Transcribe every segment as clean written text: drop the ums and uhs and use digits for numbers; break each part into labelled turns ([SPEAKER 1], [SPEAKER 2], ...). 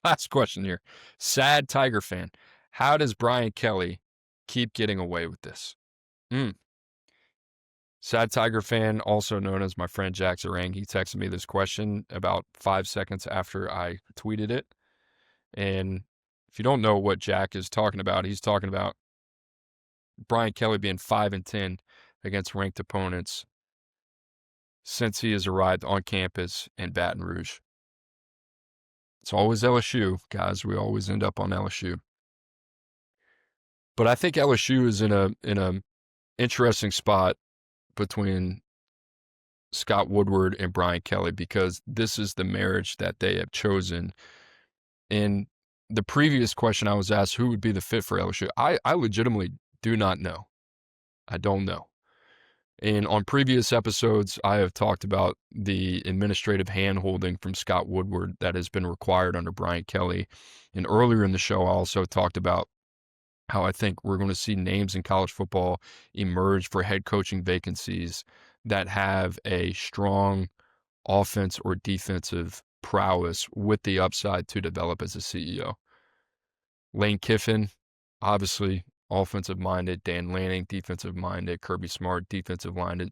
[SPEAKER 1] Last question here. Sad Tiger fan. How does Brian Kelly keep getting away with this? Mm. Sad Tiger fan, also known as my friend Jack Zarang, he texted me this question about 5 seconds after I tweeted it. And if you don't know what Jack is talking about, he's talking about Brian Kelly being 5-10 against ranked opponents since he has arrived on campus in Baton Rouge. It's always LSU, guys. We always end up on LSU. But I think LSU is in a interesting spot between Scott Woodward and Brian Kelly because this is the marriage that they have chosen. In the previous question I was asked who would be the fit for LSU. I legitimately do not know. I don't know. And on previous episodes, I have talked about the administrative hand-holding from Scott Woodward that has been required under Brian Kelly. And earlier in the show, I also talked about how I think we're going to see names in college football emerge for head coaching vacancies that have a strong offense or defensive prowess with the upside to develop as a CEO. Lane Kiffin, obviously offensive-minded. Dan Lanning, defensive-minded. Kirby Smart, defensive-minded.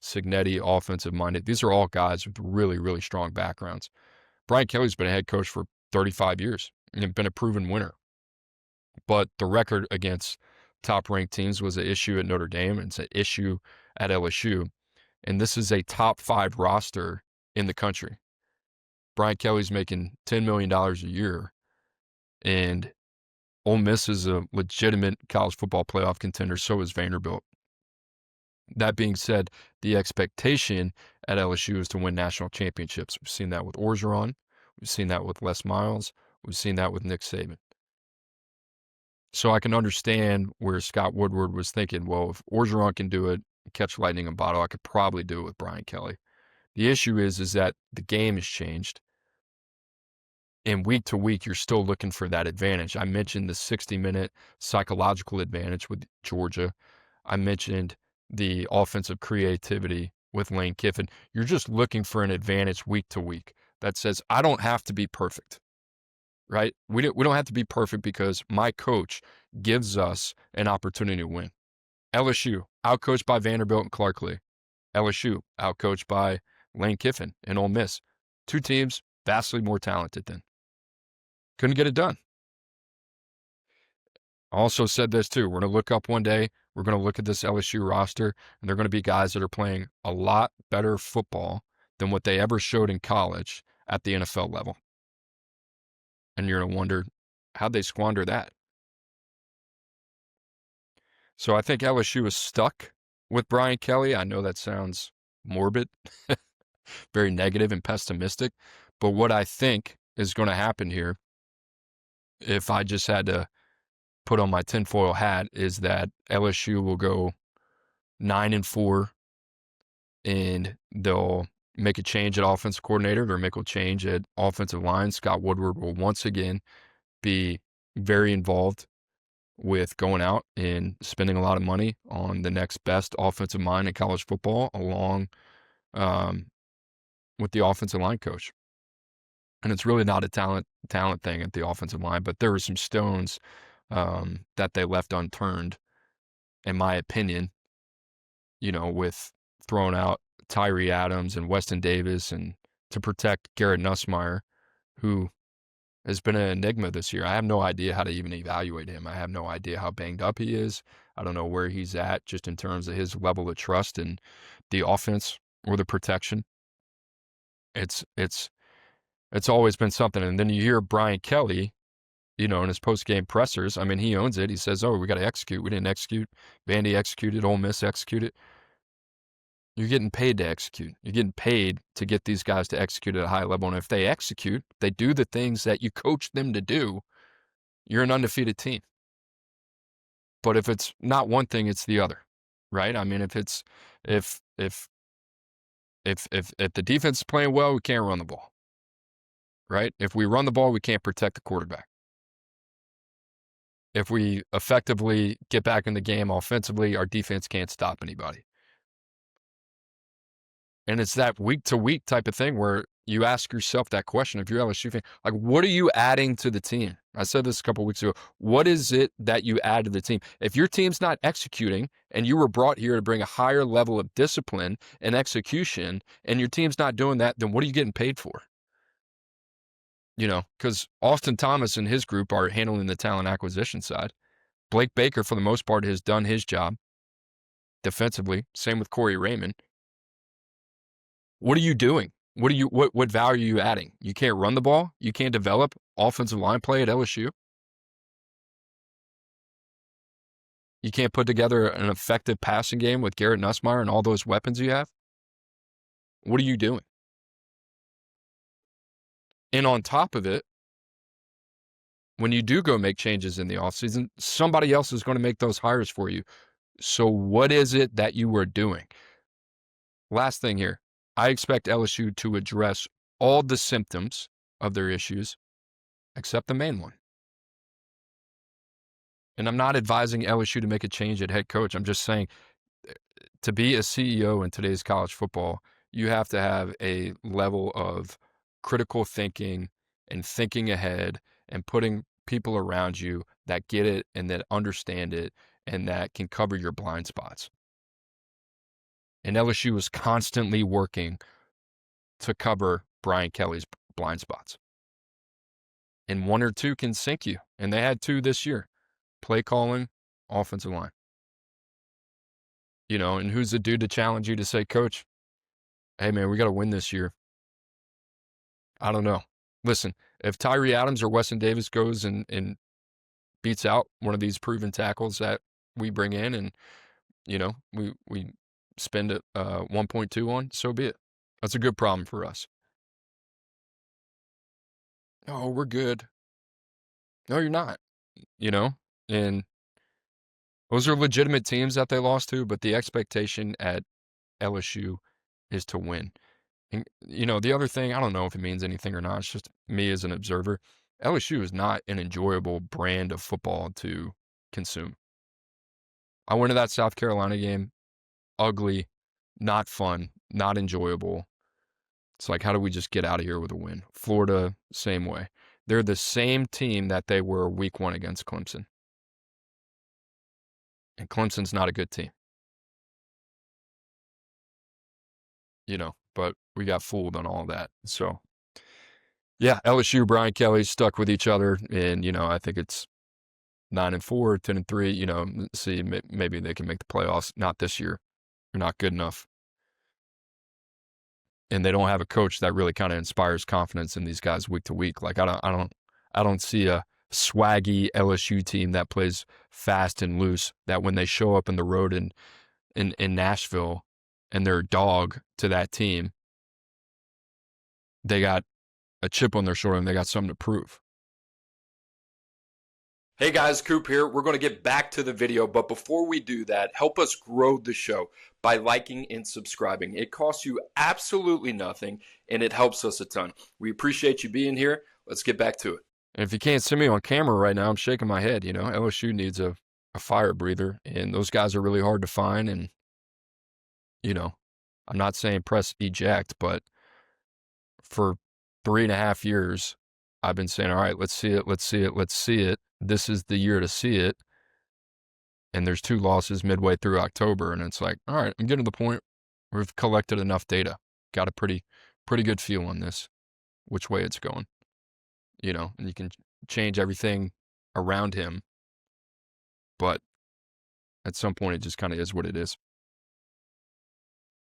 [SPEAKER 1] Cignetti, offensive-minded. These are all guys with really, really strong backgrounds. Brian Kelly's been a head coach for 35 years and been a proven winner. But the record against top-ranked teams was an issue at Notre Dame, and it's an issue at LSU. And this is a top 5 roster in the country. Brian Kelly's making $10 million a year, and Ole Miss is a legitimate college football playoff contender. So is Vanderbilt. That being said, the expectation at LSU is to win national championships. We've seen that with Orgeron. We've seen that with Les Miles. We've seen that with Nick Saban. So I can understand where Scott Woodward was thinking, well, if Orgeron can do it, catch lightning in a bottle, I could probably do it with Brian Kelly. The issue is that the game has changed. And week to week, you're still looking for that advantage. I mentioned the 60-minute psychological advantage with Georgia. I mentioned the offensive creativity with Lane Kiffin. You're just looking for an advantage week to week that says, I don't have to be perfect, right? We don't have to be perfect because my coach gives us an opportunity to win. LSU, outcoached by Vanderbilt and Clark Lee. LSU, outcoached by Lane Kiffin and Ole Miss. Two teams vastly more talented than. Couldn't get it done. Also said this too. We're going to look up one day. We're going to look at this LSU roster, and they're going to be guys that are playing a lot better football than what they ever showed in college at the NFL level. And you're going to wonder, how'd they squander that? So I think LSU is stuck with Brian Kelly. I know that sounds morbid, very negative and pessimistic, but what I think is going to happen here, if I just had to put on my tinfoil hat, is that LSU will go 9-4 and they'll make a change at offensive coordinator. They'll make a change at offensive line. Scott Woodward will once again be very involved with going out and spending a lot of money on the next best offensive mind in college football, along with the offensive line coach. And it's really not a talent thing at the offensive line, but there were some stones that they left unturned, in my opinion, with throwing out Tyree Adams and Weston Davis and to protect Garrett Nussmeier, who has been an enigma this year. I have no idea how to even evaluate him. I have no idea how banged up he is. I don't know where he's at just in terms of his level of trust in the offense or the protection. It's always been something. And then you hear Brian Kelly, in his post-game pressers. I mean, he owns it. He says, we got to execute. We didn't execute. Vandy executed. Ole Miss executed. You're getting paid to execute. You're getting paid to get these guys to execute at a high level. And if they execute, they do the things that you coach them to do, you're an undefeated team. But if it's not one thing, it's the other, right? I mean, if the defense is playing well, we can't run the ball, right? If we run the ball, we can't protect the quarterback. If we effectively get back in the game offensively, our defense can't stop anybody. And it's that week-to-week type of thing where You ask yourself that question if you're LSU fan, like, what are you adding to the team? I said this a couple weeks ago. What is it that you add to the team? If your team's not executing and you were brought here to bring a higher level of discipline and execution, and your team's not doing that, then what are you getting paid for? Because Austin Thomas and his group are handling the talent acquisition side. Blake Baker, for the most part, has done his job defensively. Same with Corey Raymond. What are you doing? What value are you adding? You can't run the ball? You can't develop offensive line play at LSU? You can't put together an effective passing game with Garrett Nussmeier and all those weapons you have? What are you doing? And on top of it, when you do go make changes in the offseason, somebody else is going to make those hires for you. So what is it that you were doing? Last thing here, I expect LSU to address all the symptoms of their issues except the main one. And I'm not advising LSU to make a change at head coach. I'm just saying, to be a CEO in today's college football, you have to have a level of critical thinking and thinking ahead and putting people around you that get it and that understand it and that can cover your blind spots. And LSU is constantly working to cover Brian Kelly's blind spots. And one or two can sink you. And they had two this year. Play calling, offensive line. And who's the dude to challenge you to say, Coach, hey, man, we got to win this year? I don't know. Listen, if Tyree Adams or Weston Davis goes and beats out one of these proven tackles that we bring in and, we spend it 1.2 on, so be it. That's a good problem for us. Oh, we're good. No, you're not. And those are legitimate teams that they lost to, but the expectation at LSU is to win. And, the other thing, I don't know if it means anything or not. It's just me as an observer. LSU is not an enjoyable brand of football to consume. I went to that South Carolina game, ugly, not fun, not enjoyable. It's like, how do we just get out of here with a win? Florida, same way. They're the same team that they were week 1 against Clemson. And Clemson's not a good team. But we got fooled on all that. So, yeah, LSU, Brian Kelly stuck with each other. And, I think it's 9-4, 10-3. See, maybe they can make the playoffs. Not this year. They're not good enough. And they don't have a coach that really kind of inspires confidence in these guys week to week. Like, I don't see a swaggy LSU team that plays fast and loose, that when they show up in the road in Nashville and they're a dog to that team, they got a chip on their shoulder and they got something to prove. Hey guys, Coop here. We're going to get back to the video, but before we do that, help us grow the show by liking and subscribing. It costs you absolutely nothing, and it helps us a ton. We appreciate you being here. Let's get back to it. And if you can't see me on camera right now, I'm shaking my head. LSU needs a fire breather, and those guys are really hard to find. And, I'm not saying press eject, but for 3.5 years, I've been saying, all right, let's see it, let's see it, let's see it. This is the year to see it. And there's 2 losses midway through October. And it's like, all right, I'm getting to the point where we've collected enough data. Got a pretty good feel on this, which way it's going. And you can change everything around him. But at some point, it just kind of is what it is.